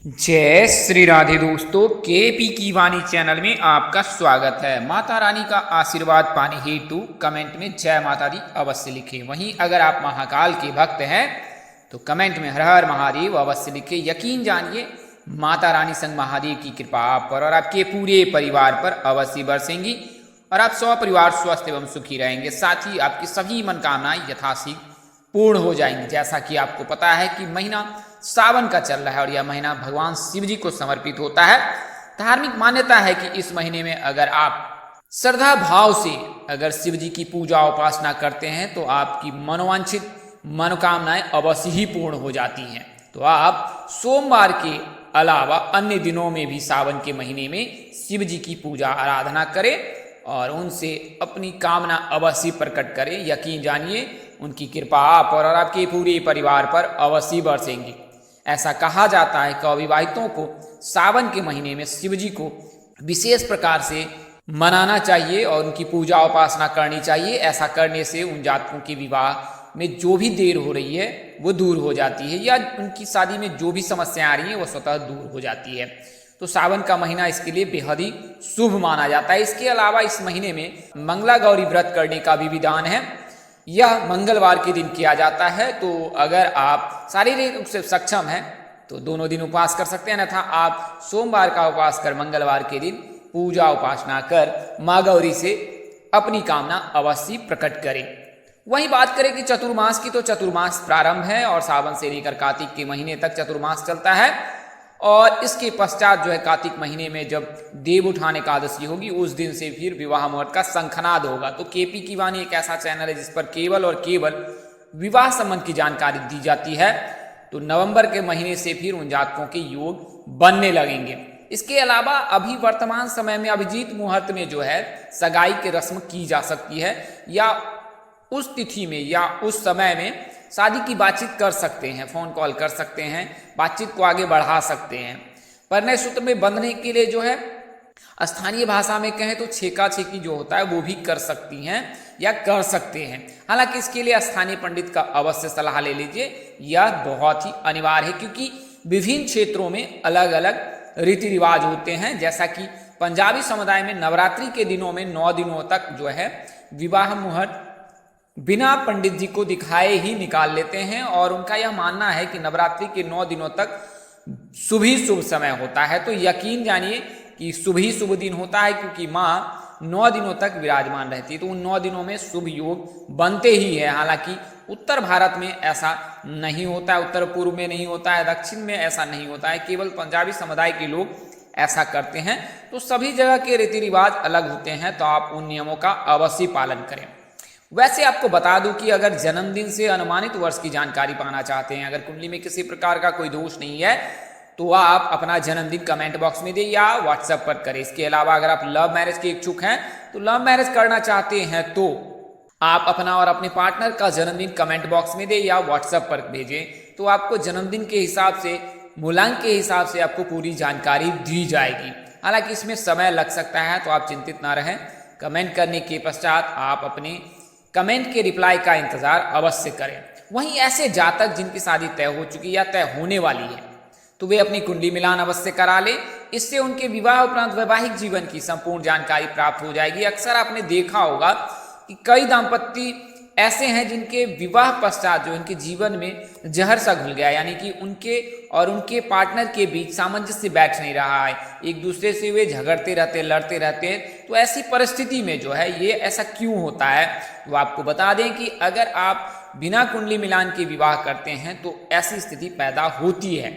जय श्री राधे दोस्तों, केपी की वाणी चैनल में आपका स्वागत है। माता रानी का आशीर्वाद पाने हेतु कमेंट में जय माता दी अवश्य लिखें। वहीं अगर आप महाकाल के भक्त हैं तो कमेंट में हर हर महादेव अवश्य लिखें। यकीन जानिए माता रानी संग महादेव की कृपा आप पर और आपके पूरे परिवार पर अवश्य बरसेंगी और आप परिवार स्वस्थ एवं सुखी रहेंगे। साथ ही आपकी सभी मनोकामनाएं यथाशीघ्र पूर्ण हो जाएंगी। जैसा कि आपको पता है कि महीना सावन का चल रहा है और यह महीना भगवान शिव जी को समर्पित होता है। धार्मिक मान्यता है कि इस महीने में अगर आप श्रद्धा भाव से अगर शिव जी की पूजा उपासना करते हैं तो आपकी मनोवांछित मनोकामनाएं अवश्य ही पूर्ण हो जाती हैं। तो आप सोमवार के अलावा अन्य दिनों में भी सावन के महीने में शिव जी की पूजा आराधना करें और उनसे अपनी कामना अवश्य प्रकट करें। यकीन जानिए उनकी कृपा आप और आपके पूरे परिवार पर अवश्य बरसेंगी। ऐसा कहा जाता है कि अविवाहितों को सावन के महीने में शिव जी को विशेष प्रकार से मनाना चाहिए और उनकी पूजा उपासना करनी चाहिए। ऐसा करने से उन जातकों के विवाह में जो भी देर हो रही है वो दूर हो जाती है या उनकी शादी में जो भी समस्याएं आ रही हैं वो स्वतः दूर हो जाती है। तो सावन का महीना इसके लिए बेहद ही शुभ माना जाता है। इसके अलावा इस महीने में मंगला गौरी व्रत करने का भी विधान है। यह मंगलवार के दिन किया जाता है। तो अगर आप शारीरिक रूप से सक्षम हैं तो दोनों दिन उपवास कर सकते हैं, अन्यथा आप सोमवार का उपवास कर मंगलवार के दिन पूजा उपासना कर माँ गौरी से अपनी कामना अवश्य प्रकट करें। वहीं बात करें कि चतुर्मास की, तो चतुर्मास प्रारंभ है और सावन से लेकर कार्तिक के महीने तक चतुर्मास चलता है और इसके पश्चात जो है कार्तिक महीने में जब देव उठान एकादशी होगी उस दिन से फिर विवाह मुहूर्त का शंखनाद होगा। तो केपी की वाणी एक ऐसा चैनल है जिस पर केवल और केवल विवाह संबंध की जानकारी दी जाती है। तो नवंबर के महीने से फिर उन जातकों के योग बनने लगेंगे। इसके अलावा अभी वर्तमान समय में अभिजीत मुहूर्त में जो है सगाई की रस्म की जा सकती है या उस तिथि में या उस समय में शादी की बातचीत कर सकते हैं, फोन कॉल कर सकते हैं, बातचीत को आगे बढ़ा सकते हैं। परिणय सूत्र में बंधने के लिए जो है स्थानीय भाषा में कहें तो छेका छेकी जो होता है वो भी कर सकती हैं या कर सकते हैं। हालांकि इसके लिए स्थानीय पंडित का अवश्य सलाह ले लीजिए। यह बहुत ही अनिवार्य है क्योंकि विभिन्न क्षेत्रों में अलग अलग रीति रिवाज होते हैं। जैसा कि पंजाबी समुदाय में नवरात्रि के दिनों में 9 दिनों तक जो है विवाह मुहूर्त बिना पंडित जी को दिखाए ही निकाल लेते हैं और उनका यह मानना है कि नवरात्रि के 9 दिनों तक शुभ ही शुभ समय होता है। तो यकीन जानिए कि शुभ ही शुभ दिन होता है क्योंकि माँ 9 दिनों तक विराजमान रहती है। तो उन 9 दिनों में शुभ योग बनते ही है। हालांकि उत्तर भारत में ऐसा नहीं होता है, उत्तर पूर्व में नहीं होता है, दक्षिण में ऐसा नहीं होता है, केवल पंजाबी समुदाय के लोग ऐसा करते हैं। तो सभी जगह के रीति रिवाज अलग होते हैं, तो आप उन नियमों का अवश्य पालन करें। वैसे आपको बता दूं कि अगर जन्मदिन से अनुमानित वर्ष की जानकारी पाना चाहते हैं, अगर कुंडली में किसी प्रकार का कोई दोष नहीं है तो आप अपना जन्मदिन कमेंट बॉक्स में दें या व्हाट्सएप पर करें। इसके अलावा अगर आप लव मैरिज के इच्छुक हैं तो लव मैरिज करना चाहते हैं तो आप अपना और अपने पार्टनर का जन्मदिन कमेंट बॉक्स में दें या व्हाट्सएप पर भेजें। तो आपको जन्मदिन के हिसाब से, मूलांक के हिसाब से आपको पूरी जानकारी दी जाएगी। हालांकि इसमें समय लग सकता है तो आप चिंतित ना रहें। कमेंट करने के पश्चात आप अपने कमेंट के रिप्लाई का इंतजार अवश्य करें। वहीं ऐसे जातक जिनकी शादी तय हो चुकी या तय होने वाली है तो वे अपनी कुंडली मिलान अवश्य करा लें। इससे उनके विवाह उपरांत वैवाहिक जीवन की संपूर्ण जानकारी प्राप्त हो जाएगी। अक्सर आपने देखा होगा कि कई दाम्पत्य ऐसे हैं जिनके विवाह पश्चात जो उनके जीवन में जहर सा घुल गया, यानी कि उनके और उनके पार्टनर के बीच सामंजस्य बैठ नहीं रहा है, एक दूसरे से वे झगड़ते रहते, लड़ते रहते हैं। तो ऐसी परिस्थिति में जो है ये ऐसा क्यों होता है, तो आपको बता दें कि अगर आप बिना कुंडली मिलान के विवाह करते हैं तो ऐसी स्थिति पैदा होती है।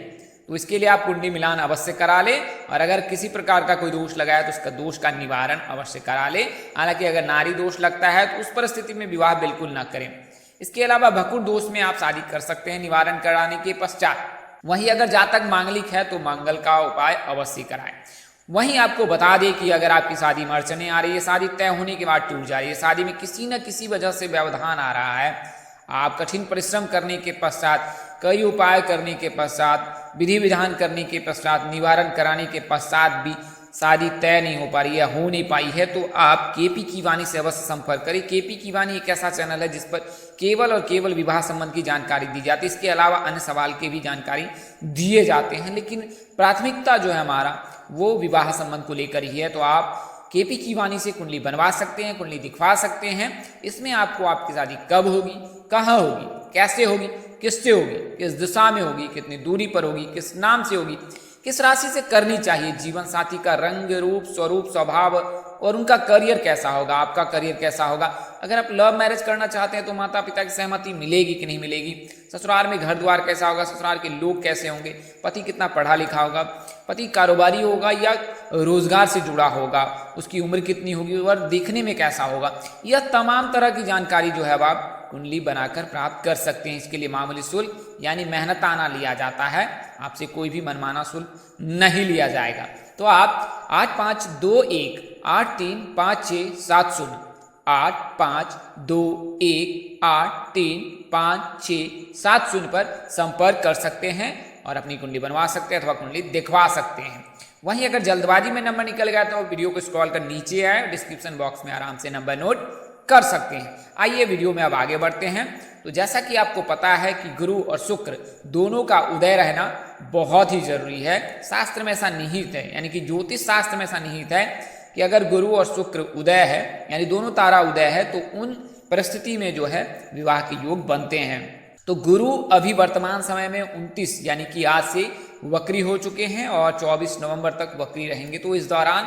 तो इसके लिए आप कुंडली मिलान अवश्य करा लें और अगर किसी प्रकार का कोई दोष लगा है तो उसका दोष का निवारण अवश्य करा लें। हालांकि अगर नारी दोष लगता है तो उस परिस्थिति में विवाह बिल्कुल ना करें। इसके अलावा भकुर दोष में आप शादी कर सकते हैं निवारण कराने के पश्चात। वहीं अगर जातक मांगलिक है तो मंगल का उपाय अवश्य कराएं। वहीं आपको बता दें कि अगर आपकी शादी में अड़चने आ रही है, शादी तय होने के बाद टूट जा रही है, शादी में किसी न किसी वजह से व्यवधान आ रहा है, आप कठिन परिश्रम करने के पश्चात, कई उपाय करने के पश्चात, विधि विधान करने के पश्चात, निवारण कराने के पश्चात भी शादी तय नहीं हो पा रही है, हो नहीं पाई है, तो आप केपी की वाणी से अवश्य संपर्क करें। केपी की वाणी एक ऐसा चैनल है जिस पर केवल और केवल विवाह संबंध की जानकारी दी जाती है। इसके अलावा अन्य सवाल के भी जानकारी दिए जाते हैं, लेकिन प्राथमिकता जो है हमारा वो विवाह संबंध को लेकर ही है। तो आप केपी की वाणी से कुंडली बनवा सकते हैं, कुंडली दिखवा सकते हैं। इसमें आपको आपकी शादी कब होगी, कहाँ होगी, कैसे होगी, किससे होगी, किस दिशा में होगी, कितनी दूरी पर होगी, किस नाम से होगी, किस राशि से करनी चाहिए, जीवन साथी का रंग रूप स्वरूप स्वभाव और उनका करियर कैसा होगा, आपका करियर कैसा होगा। अगर आप लव मैरिज करना चाहते हैं तो माता पिता की सहमति मिलेगी कि नहीं मिलेगी, ससुराल में घर द्वार कैसा होगा, ससुराल के लोग कैसे होंगे, पति कितना पढ़ा लिखा होगा, पति कारोबारी होगा या रोजगार से जुड़ा होगा, उसकी उम्र कितनी होगी और दिखने में कैसा होगा, यह तमाम तरह की जानकारी जो है अब आप कुंडली बनाकर प्राप्त कर सकते हैं। इसके लिए मामूली शुल्क यानी मेहनताना लिया जाता है, आपसे कोई भी मनमाना शुल्क नहीं लिया जाएगा। तो आप 8521835670 8521835670 पर संपर्क कर सकते हैं और अपनी कुंडली बनवा सकते हैं अथवा कुंडली दिखवा सकते हैं। वहीं अगर जल्दबाजी में नंबर निकल गया तो वीडियो को स्क्रॉल कर नीचे आए, डिस्क्रिप्शन बॉक्स में आराम से नंबर नोट कर सकते हैं। आइए वीडियो में अब आगे बढ़ते हैं। तो जैसा कि आपको पता है कि गुरु और शुक्र दोनों का उदय रहना बहुत ही जरूरी है। शास्त्र में ऐसा निहित है, यानी कि ज्योतिष शास्त्र में ऐसा निहित है कि अगर गुरु और शुक्र उदय है यानी दोनों तारा उदय है तो उन परिस्थिति में जो है विवाह के योग बनते हैं। तो गुरु अभी वर्तमान समय में 29 यानी कि आज से वक्री हो चुके हैं और 24 नवंबर तक वक्री रहेंगे। तो इस दौरान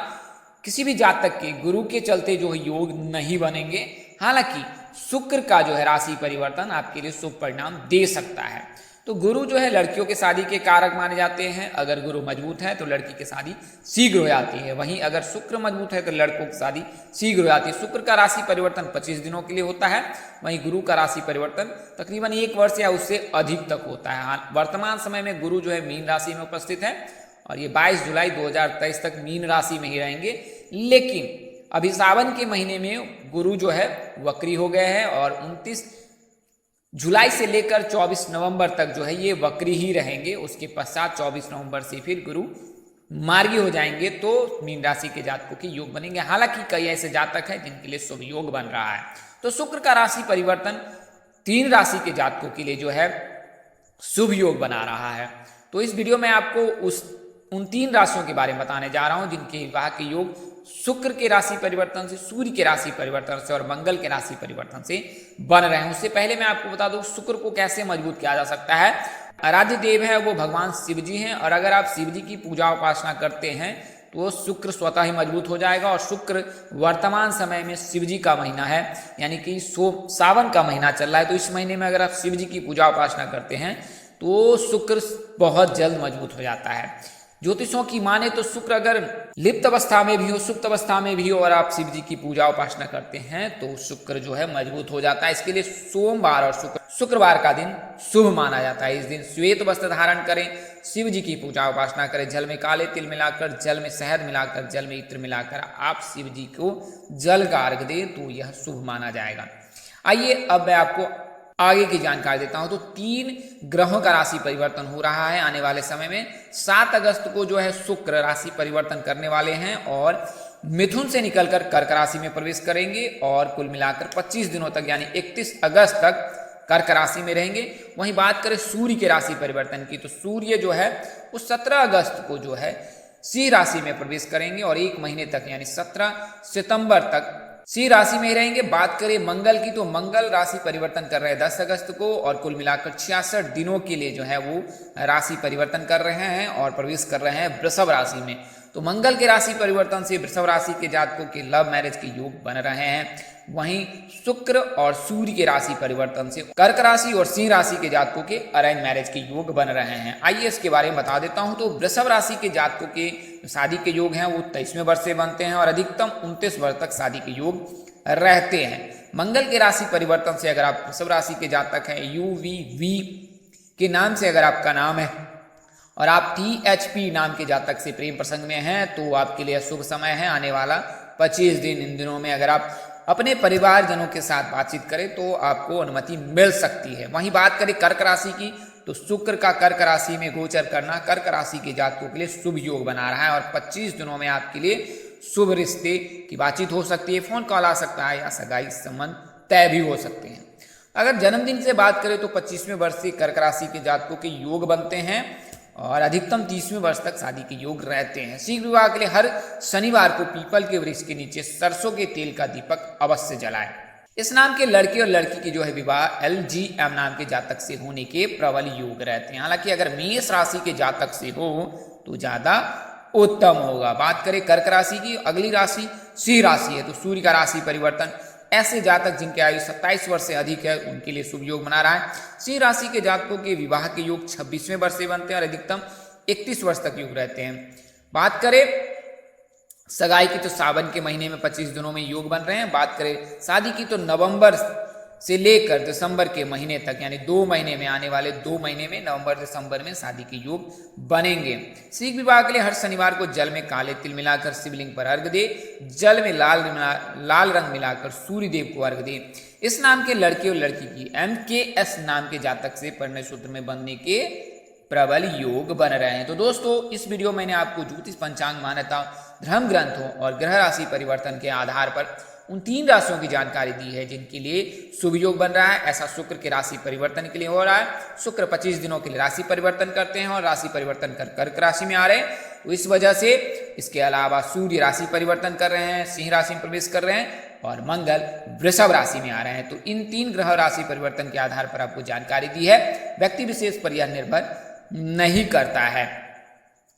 किसी भी जातक के गुरु के चलते जो योग नहीं बनेंगे। हालांकि शुक्र का जो है राशि परिवर्तन आपके लिए शुभ परिणाम दे सकता है। तो गुरु जो है लड़कियों के शादी के कारक माने जाते हैं। अगर गुरु मजबूत है तो लड़की की शादी शीघ्र हो जाती है, वहीं अगर शुक्र मजबूत है तो लड़कों की शादी शीघ्र हो जाती है। शुक्र का राशि परिवर्तन 25 दिनों के लिए होता है, वहीं गुरु का राशि परिवर्तन तकरीबन 1 वर्ष या उससे अधिक तक होता है। वर्तमान समय में गुरु जो है मीन राशि में उपस्थित है और ये 22 जुलाई 2023 तक मीन राशि में ही रहेंगे। लेकिन अभी सावन के महीने में गुरु जो है वक्री हो गए हैं और 29 जुलाई से लेकर 24 नवंबर तक जो है ये वक्री ही रहेंगे। उसके पश्चात 24 नवंबर से फिर गुरु मार्गी हो जाएंगे तो मीन राशि के जातकों के योग बनेंगे। हालांकि कई ऐसे जातक हैं जिनके लिए शुभ योग बन रहा है। तो शुक्र का राशि परिवर्तन 3 राशि के जातकों के लिए जो है शुभ योग बना रहा है। तो इस वीडियो में आपको उन 3 राशियों के बारे में बताने जा रहा हूं जिनके विवाह के योग शुक्र के राशि परिवर्तन से, सूर्य के राशि परिवर्तन से और मंगल के राशि परिवर्तन से बन रहे हैं। उससे पहले मैं आपको बता दूं शुक्र को कैसे मजबूत किया जा सकता है। आराध्य देव है वो भगवान शिव जी हैं और अगर आप शिव जी की पूजा उपासना करते हैं तो शुक्र स्वतः ही मजबूत हो जाएगा। और शुक्र वर्तमान समय में शिव जी का महीना है, यानी कि सावन का महीना चल रहा है। तो इस महीने में अगर आप शिव जी की पूजा उपासना करते हैं तो शुक्र बहुत जल्द मजबूत हो जाता है। ज्योतिषों की माने तो शुक्र अगर लिप्त अवस्था में भी हो, सुप्त अवस्था में भी हो और आप शिव जी की पूजा उपासना करते हैं तो शुक्र जो है मजबूत हो जाता है। इसके लिए सोमवार और शुक्रवार का दिन शुभ माना जाता है। इस दिन श्वेत वस्त्र धारण करें, शिव जी की पूजा उपासना करें, जल में काले तिल मिलाकर, जल में शहद मिलाकर, जल में इत्र मिलाकर आप शिव जी को जल का अर्घ दें तो यह शुभ माना जाएगा। आइए अब मैं आपको आगे की जानकारी देता हूं। तो 3 ग्रहों का राशि परिवर्तन हो रहा है आने वाले समय में। 7 अगस्त को जो है शुक्र राशि परिवर्तन करने वाले हैं और मिथुन से निकलकर कर्क राशि में प्रवेश करेंगे और कुल मिलाकर 25 दिनों तक यानी 31 अगस्त तक कर्क राशि में रहेंगे। वहीं बात करें सूर्य के राशि परिवर्तन की तो सूर्य जो है वो 17 अगस्त को जो है सिंह राशि में प्रवेश करेंगे और 1 महीने तक यानी 17 सितंबर तक सिंह राशि में ही रहेंगे। बात करें मंगल की तो मंगल राशि परिवर्तन कर रहे हैं 10 अगस्त को और कुल मिलाकर 66 दिनों के लिए जो है वो राशि परिवर्तन कर रहे हैं और प्रवेश कर रहे हैं वृषभ राशि में। तो मंगल के राशि परिवर्तन से वृषभ राशि के जातकों के लव मैरिज के योग बन रहे हैं। वहीं शुक्र और सूर्य के राशि परिवर्तन से कर्क राशि और सिंह राशि के जातकों के अरेंज मैरिज के योग बन रहे हैं। आइए इसके बारे में बता देता हूं। तो वृषभ राशि के जातकों के शादी के योग हैं वो 23वें वर्ष से बनते हैं और अधिकतम 29 वर्ष तक शादी के योग रहते हैं। मंगल के राशि परिवर्तन से अगर आप वृषभ राशि के जातक हैं, UVV के नाम से अगर आपका नाम है और आप THP नाम के जातक से प्रेम प्रसंग में हैं तो आपके लिए शुभ समय है आने वाला 25 दिन। इन दिनों में अगर आप अपने परिवारजनों के साथ बातचीत करें तो आपको अनुमति मिल सकती है। वहीं बात करें कर्क राशि की तो शुक्र का कर्क राशि में गोचर करना कर्क राशि के जातकों के लिए शुभ योग बना रहा है और 25 दिनों में आपके लिए शुभ रिश्ते की बातचीत हो सकती है, फोन कॉल आ सकता है या सगाई संबंध तय भी हो सकते हैं। अगर जन्मदिन से बात करें तो 25वें वर्ष से कर्क राशि के जातकों के योग बनते हैं और अधिकतम 30वें वर्ष तक शादी के योग रहते हैं। शीघ्र विवाह के लिए हर शनिवार को पीपल के वृक्ष के नीचे सरसों के तेल का दीपक अवश्य जलाएं। इस नाम के लड़के और लड़की की जो है विवाह LGM नाम के जातक से होने के प्रबल योग रहते हैं। हालांकि अगर मेष राशि के जातक से हो तो ज्यादा उत्तम होगा। बात करें कर्क राशि की, अगली राशि सिंह राशि है तो सूर्य का राशि परिवर्तन, ऐसे जातक जिनके आयु 27 वर्ष से अधिक है उनके लिए शुभ योग बना रहा है। सिंह राशि के जातकों के विवाह के योग 26वें वर्ष से बनते हैं और अधिकतम 31 वर्ष तक योग रहते हैं। बात करें सगाई की तो सावन के महीने में 25 दिनों में योग बन रहे हैं। बात करें शादी की तो नवंबर से लेकर दिसंबर के महीने तक यानी 2 महीने में, आने वाले 2 महीने में नवंबर दिसंबर में शादी के योग बनेंगे। शीघ्र विवाह के लिए हर शनिवार को जल में काले तिल मिलाकर शिवलिंग पर अर्घ दे, जल में लाल रंग मिलाकर सूर्य देव को अर्घ दे। इस नाम के लड़के और लड़की की MKS नाम के जातक से परिणय सूत्र में बनने के प्रबल योग बन रहे हैं। तो दोस्तों इस वीडियो में मैंने आपको ज्योतिष पंचांग मान्यता, धर्म ग्रंथों और ग्रह राशि परिवर्तन के आधार पर उन 3 राशियों की जानकारी दी है जिनके लिए शुभ योग बन रहा है। ऐसा शुक्र के राशि परिवर्तन के लिए हो रहा है। शुक्र 25 दिनों के लिए राशि परिवर्तन करते हैं और राशि परिवर्तन कर कर्क राशि में आ रहे हैं, तो इस वजह से इसके अलावा सूर्य राशि परिवर्तन कर रहे हैं, सिंह राशि में प्रवेश कर रहे हैं और मंगल वृषभ राशि में आ रहे हैं। तो इन 3 ग्रह राशि परिवर्तन के आधार पर आपको जानकारी दी है। व्यक्ति विशेष पर यह निर्भर नहीं करता है।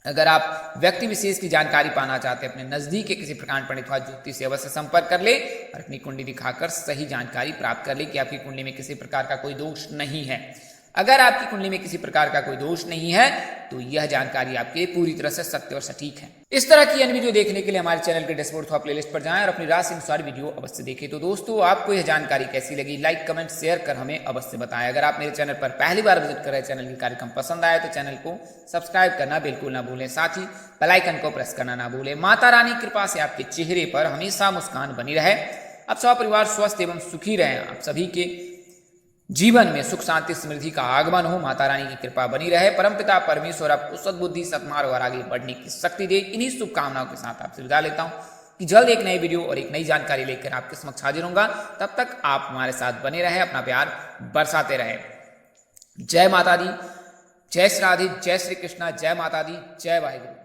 अगर आप व्यक्ति विशेष की जानकारी पाना चाहते हैं, अपने नजदीक के किसी प्रकांड पंडित व ज्योतिष से अवश्य संपर्क कर ले और अपनी कुंडली दिखाकर सही जानकारी प्राप्त कर ले कि आपकी कुंडली में किसी प्रकार का कोई दोष नहीं है। अगर आपकी कुंडली में किसी प्रकार का कोई दोष नहीं है तो यह जानकारी आपके पूरी तरह से सत्य और सटीक है। इस तरह की अन्य वीडियो देखने के लिए हमारे चैनल के डैशबोर्ड अथवा प्लेलिस्ट पर जाएं और अपनी राशि अनुसार वीडियो अवश्य देखें। तो दोस्तों आपको यह जानकारी कैसी लगी, लाइक कमेंट शेयर कर हमें अवश्य बताएं। अगर आप मेरे चैनल पर पहली बार विजिट कर रहे हैं, चैनल के कार्यक्रम पसंद आए तो चैनल को सब्सक्राइब करना बिल्कुल ना भूलें, साथ ही बेल आइकन को प्रेस करना ना भूलें। माता रानी की कृपा से आपके चेहरे पर हमेशा मुस्कान बनी रहे, आप सब परिवार स्वस्थ एवं सुखी रहें, आप सभी के जीवन में सुख शांति समृद्धि का आगमन हो, माता रानी की कृपा बनी रहे। परमपिता परमेश्वर आपको सद्बुद्धि सत्मार्ग और आगे बढ़ने की शक्ति दे। इन्हीं शुभकामनाओं के साथ आपसे विदा लेता हूं कि जल्द एक नई वीडियो और एक नई जानकारी लेकर आपके समक्ष हाजिर होऊंगा। तब तक आप हमारे साथ बने रहे, अपना प्यार बरसाते रहे। जय माता दी, जय श्री राधे, जय श्री कृष्णा, जय माता दी, जय वाहिगुरु।